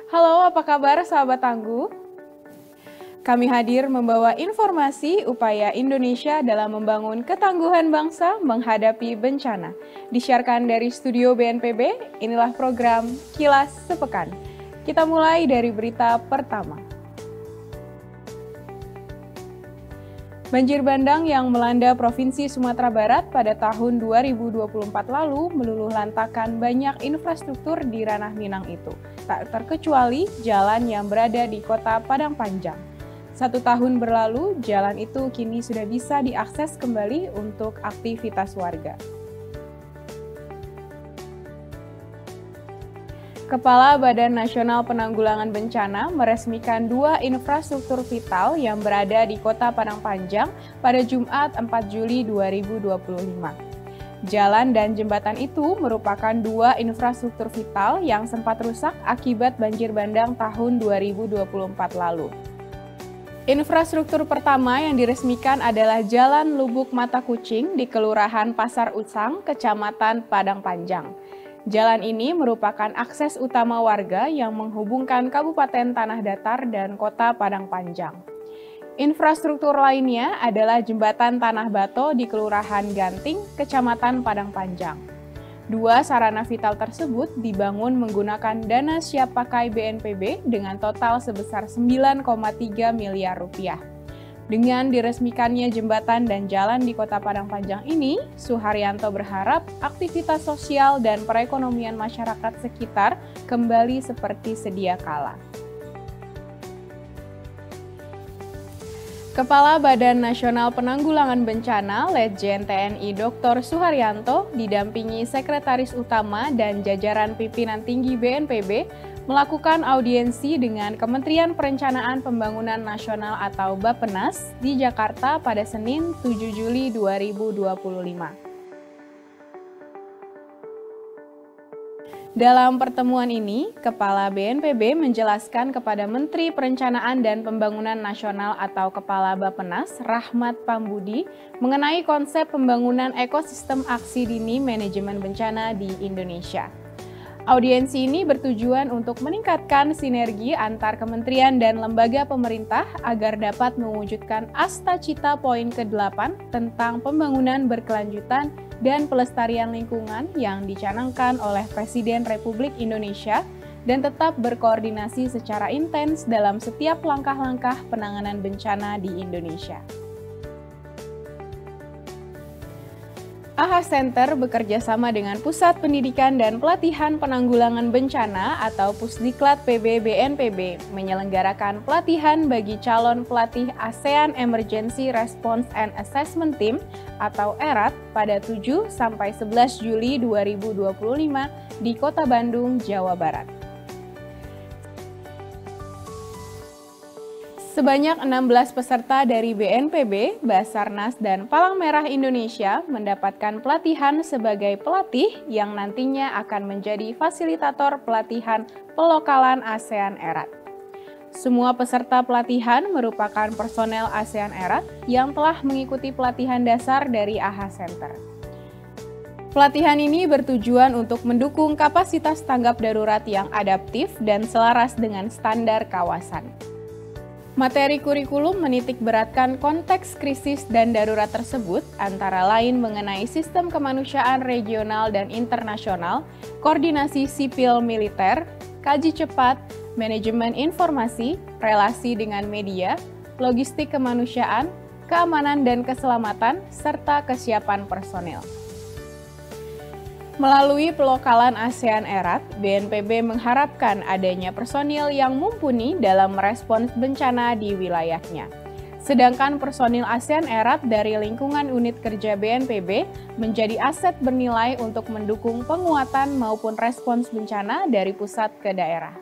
Halo, apa kabar sahabat Tangguh? Kami hadir membawa informasi upaya Indonesia dalam membangun ketangguhan bangsa menghadapi bencana. Disiarkan dari studio BNPB, inilah program Kilas Sepekan. Kita mulai dari berita pertama. Banjir bandang yang melanda Provinsi Sumatera Barat pada tahun 2024 lalu meluluh lantakan banyak infrastruktur di ranah Minang itu, tak terkecuali jalan yang berada di kota Padang Panjang. 1 tahun berlalu, jalan itu kini sudah bisa diakses kembali untuk aktivitas warga. Kepala Badan Nasional Penanggulangan Bencana meresmikan 2 infrastruktur vital yang berada di Kota Padang Panjang pada Jumat 4 Juli 2025. Jalan dan jembatan itu merupakan 2 infrastruktur vital yang sempat rusak akibat banjir bandang tahun 2024 lalu. Infrastruktur pertama yang diresmikan adalah Jalan Lubuk Mata Kucing di Kelurahan Pasar Usang, Kecamatan Padang Panjang. Jalan ini merupakan akses utama warga yang menghubungkan Kabupaten Tanah Datar dan Kota Padang Panjang. Infrastruktur lainnya adalah Jembatan Tanah Bato di Kelurahan Ganting, Kecamatan Padang Panjang. 2 sarana vital tersebut dibangun menggunakan dana siap pakai BNPB dengan total sebesar 9,3 miliar rupiah. Dengan diresmikannya jembatan dan jalan di Kota Padang Panjang ini, Suharyanto berharap aktivitas sosial dan perekonomian masyarakat sekitar kembali seperti sedia kala. Kepala Badan Nasional Penanggulangan Bencana, Letjen TNI Dr. Suharyanto, didampingi Sekretaris Utama dan jajaran pimpinan tinggi BNPB, melakukan audiensi dengan Kementerian Perencanaan Pembangunan Nasional atau Bappenas di Jakarta pada Senin 7 Juli 2025. Dalam pertemuan ini, Kepala BNPB menjelaskan kepada Menteri Perencanaan dan Pembangunan Nasional atau Kepala Bappenas, Rahmat Pambudi, mengenai konsep pembangunan ekosistem aksi dini manajemen bencana di Indonesia. Audiensi ini bertujuan untuk meningkatkan sinergi antar kementerian dan lembaga pemerintah agar dapat mewujudkan Asta Cita poin ke-8 tentang pembangunan berkelanjutan dan pelestarian lingkungan yang dicanangkan oleh Presiden Republik Indonesia dan tetap berkoordinasi secara intens dalam setiap langkah-langkah penanganan bencana di Indonesia. AHA Center bekerja sama dengan Pusat Pendidikan dan Pelatihan Penanggulangan Bencana atau Pusdiklat PB BNPB menyelenggarakan pelatihan bagi calon pelatih ASEAN Emergency Response and Assessment Team atau ERAT pada 7-11 Juli 2025 di Kota Bandung, Jawa Barat. Sebanyak 16 peserta dari BNPB, Basarnas, dan Palang Merah Indonesia mendapatkan pelatihan sebagai pelatih yang nantinya akan menjadi fasilitator pelatihan pelokalan ASEAN ERAT. Semua peserta pelatihan merupakan personel ASEAN ERAT yang telah mengikuti pelatihan dasar dari AHA Center. Pelatihan ini bertujuan untuk mendukung kapasitas tanggap darurat yang adaptif dan selaras dengan standar kawasan. Materi kurikulum menitik beratkan konteks krisis dan darurat tersebut, antara lain mengenai sistem kemanusiaan regional dan internasional, koordinasi sipil militer, kaji cepat, manajemen informasi, relasi dengan media, logistik kemanusiaan, keamanan dan keselamatan, serta kesiapan personel. Melalui pelokalan ASEAN ERAT, BNPB mengharapkan adanya personil yang mumpuni dalam merespons bencana di wilayahnya. Sedangkan personil ASEAN ERAT dari lingkungan unit kerja BNPB menjadi aset bernilai untuk mendukung penguatan maupun respons bencana dari pusat ke daerah.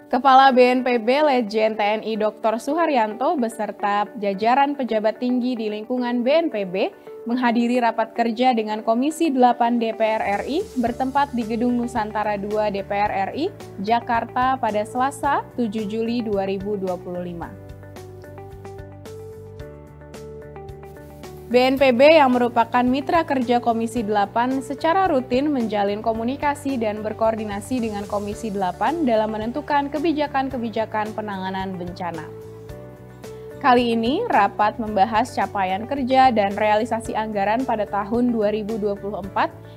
Kepala BNPB Letjen TNI Dr. Suharyanto beserta jajaran pejabat tinggi di lingkungan BNPB menghadiri rapat kerja dengan Komisi 8 DPR RI bertempat di Gedung Nusantara II DPR RI, Jakarta pada Selasa 7 Juli 2025. BNPB yang merupakan mitra kerja Komisi 8 secara rutin menjalin komunikasi dan berkoordinasi dengan Komisi 8 dalam menentukan kebijakan-kebijakan penanganan bencana. Kali ini, rapat membahas capaian kerja dan realisasi anggaran pada tahun 2024,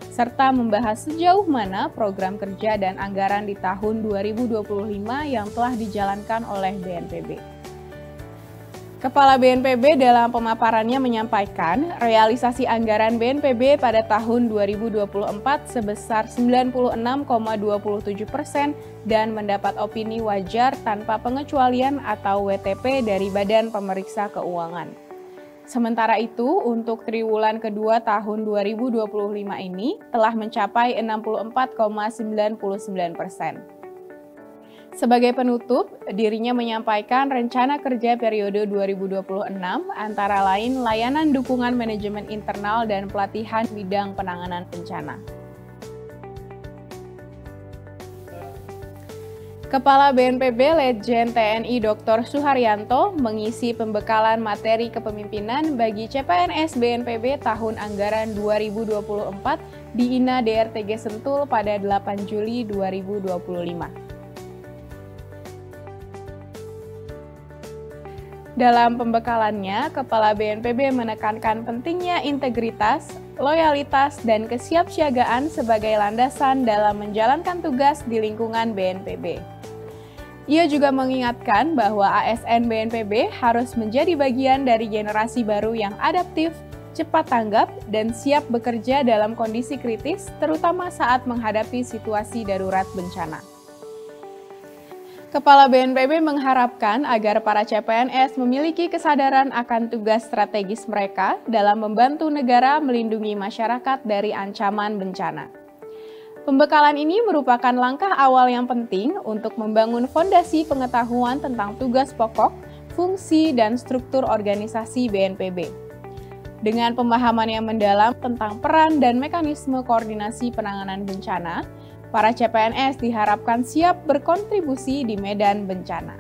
serta membahas sejauh mana program kerja dan anggaran di tahun 2025 yang telah dijalankan oleh BNPB. Kepala BNPB dalam pemaparannya menyampaikan realisasi anggaran BNPB pada tahun 2024 sebesar 96,27% dan mendapat opini wajar tanpa pengecualian atau WTP dari Badan Pemeriksa Keuangan. Sementara itu, untuk triwulan kedua tahun 2025 ini telah mencapai 64,99%. Sebagai penutup, dirinya menyampaikan rencana kerja periode 2026 antara lain layanan dukungan manajemen internal dan pelatihan bidang penanganan bencana. Kepala BNPB Letjen TNI Dr. Suharyanto mengisi pembekalan materi kepemimpinan bagi CPNS BNPB tahun anggaran 2024 di INA DRTG Sentul pada 8 Juli 2025. Dalam pembekalannya, Kepala BNPB menekankan pentingnya integritas, loyalitas, dan kesiapsiagaan sebagai landasan dalam menjalankan tugas di lingkungan BNPB. Ia juga mengingatkan bahwa ASN BNPB harus menjadi bagian dari generasi baru yang adaptif, cepat tanggap, dan siap bekerja dalam kondisi kritis, terutama saat menghadapi situasi darurat bencana. Kepala BNPB mengharapkan agar para CPNS memiliki kesadaran akan tugas strategis mereka dalam membantu negara melindungi masyarakat dari ancaman bencana. Pembekalan ini merupakan langkah awal yang penting untuk membangun fondasi pengetahuan tentang tugas pokok, fungsi, dan struktur organisasi BNPB. Dengan pemahaman yang mendalam tentang peran dan mekanisme koordinasi penanganan bencana, para CPNS diharapkan siap berkontribusi di medan bencana.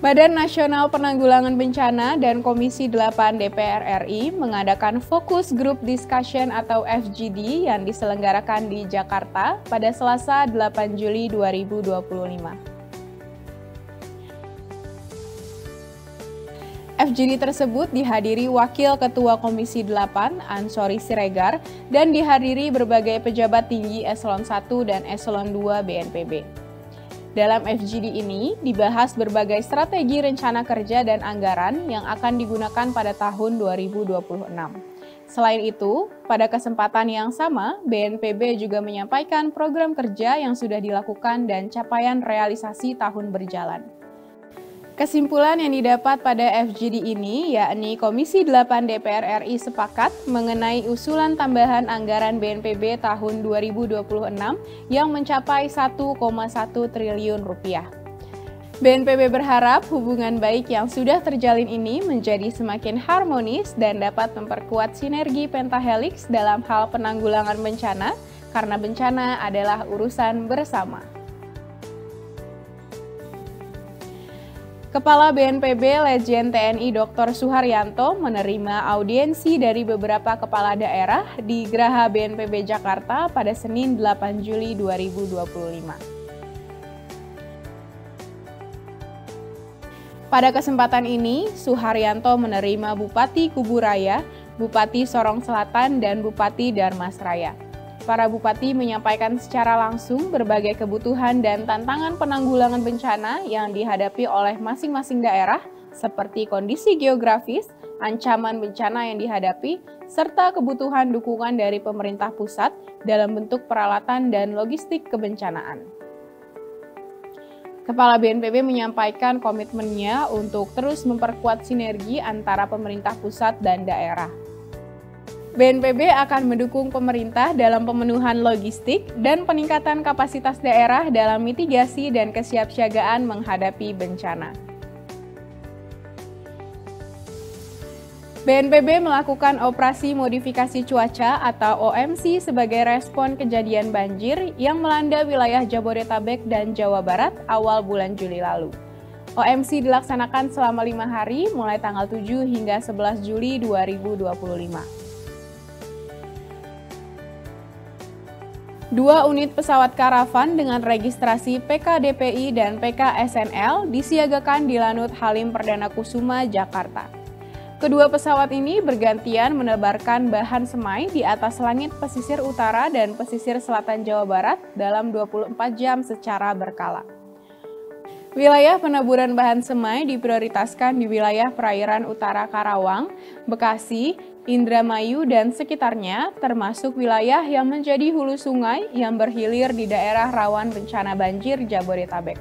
Badan Nasional Penanggulangan Bencana dan Komisi 8 DPR RI mengadakan Focus Group Discussion atau FGD yang diselenggarakan di Jakarta pada Selasa 8 Juli 2025. FGD tersebut dihadiri Wakil Ketua Komisi 8, Ansori Siregar, dan dihadiri berbagai pejabat tinggi Eselon 1 dan Eselon 2 BNPB. Dalam FGD ini, dibahas berbagai strategi rencana kerja dan anggaran yang akan digunakan pada tahun 2026. Selain itu, pada kesempatan yang sama, BNPB juga menyampaikan program kerja yang sudah dilakukan dan capaian realisasi tahun berjalan. Kesimpulan yang didapat pada FGD ini yakni Komisi 8 DPR RI sepakat mengenai usulan tambahan anggaran BNPB tahun 2026 yang mencapai 1,1 triliun rupiah. BNPB berharap hubungan baik yang sudah terjalin ini menjadi semakin harmonis dan dapat memperkuat sinergi pentahelix dalam hal penanggulangan bencana karena bencana adalah urusan bersama. Kepala BNPB Letjen TNI Dr. Suharyanto menerima audiensi dari beberapa kepala daerah di Graha BNPB Jakarta pada Senin 8 Juli 2025. Pada kesempatan ini, Suharyanto menerima Bupati Kuburaya, Bupati Sorong Selatan, dan Bupati Darmasraya. Para bupati menyampaikan secara langsung berbagai kebutuhan dan tantangan penanggulangan bencana yang dihadapi oleh masing-masing daerah, seperti kondisi geografis, ancaman bencana yang dihadapi, serta kebutuhan dukungan dari pemerintah pusat dalam bentuk peralatan dan logistik kebencanaan. Kepala BNPB menyampaikan komitmennya untuk terus memperkuat sinergi antara pemerintah pusat dan daerah. BNPB akan mendukung pemerintah dalam pemenuhan logistik dan peningkatan kapasitas daerah dalam mitigasi dan kesiapsiagaan menghadapi bencana. BNPB melakukan operasi modifikasi cuaca atau OMC sebagai respon kejadian banjir yang melanda wilayah Jabodetabek dan Jawa Barat awal bulan Juli lalu. OMC dilaksanakan selama 5 hari, mulai tanggal 7 hingga 11 Juli 2025. 2 unit pesawat karavan dengan registrasi PKDPI dan PKSNL disiagakan di Lanut Halim Perdana Kusuma, Jakarta. Kedua pesawat ini bergantian menebarkan bahan semai di atas langit pesisir utara dan pesisir selatan Jawa Barat dalam 24 jam secara berkala. Wilayah penaburan bahan semai diprioritaskan di wilayah perairan utara Karawang, Bekasi, Indramayu, dan sekitarnya, termasuk wilayah yang menjadi hulu sungai yang berhilir di daerah rawan bencana banjir Jabodetabek.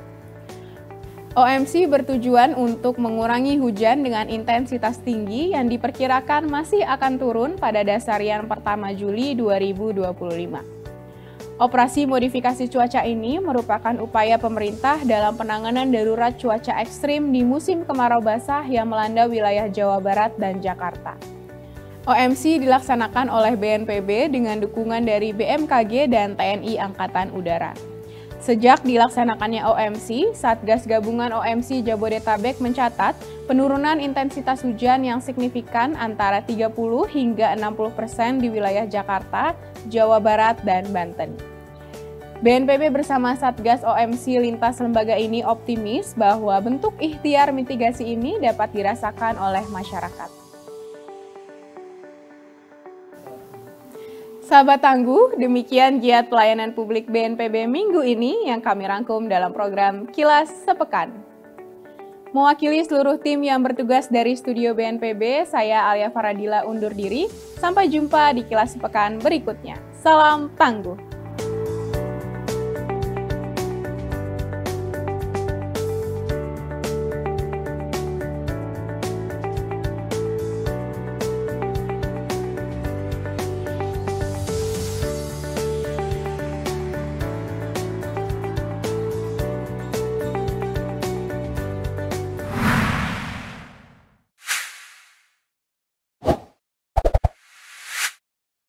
OMC bertujuan untuk mengurangi hujan dengan intensitas tinggi yang diperkirakan masih akan turun pada dasarian pertama Juli 2025. Operasi modifikasi cuaca ini merupakan upaya pemerintah dalam penanganan darurat cuaca ekstrim di musim kemarau basah yang melanda wilayah Jawa Barat dan Jakarta. OMC dilaksanakan oleh BNPB dengan dukungan dari BMKG dan TNI Angkatan Udara. Sejak dilaksanakannya OMC, Satgas Gabungan OMC Jabodetabek mencatat penurunan intensitas hujan yang signifikan antara 30 hingga 60% di wilayah Jakarta, Jawa Barat, dan Banten. BNPB bersama Satgas OMC lintas lembaga ini optimis bahwa bentuk ikhtiar mitigasi ini dapat dirasakan oleh masyarakat. Sahabat Tangguh, demikian giat pelayanan publik BNPB minggu ini yang kami rangkum dalam program Kilas Sepekan. Mewakili seluruh tim yang bertugas dari studio BNPB, saya Alia Faradila undur diri. Sampai jumpa di Kilas Sepekan berikutnya. Salam Tangguh!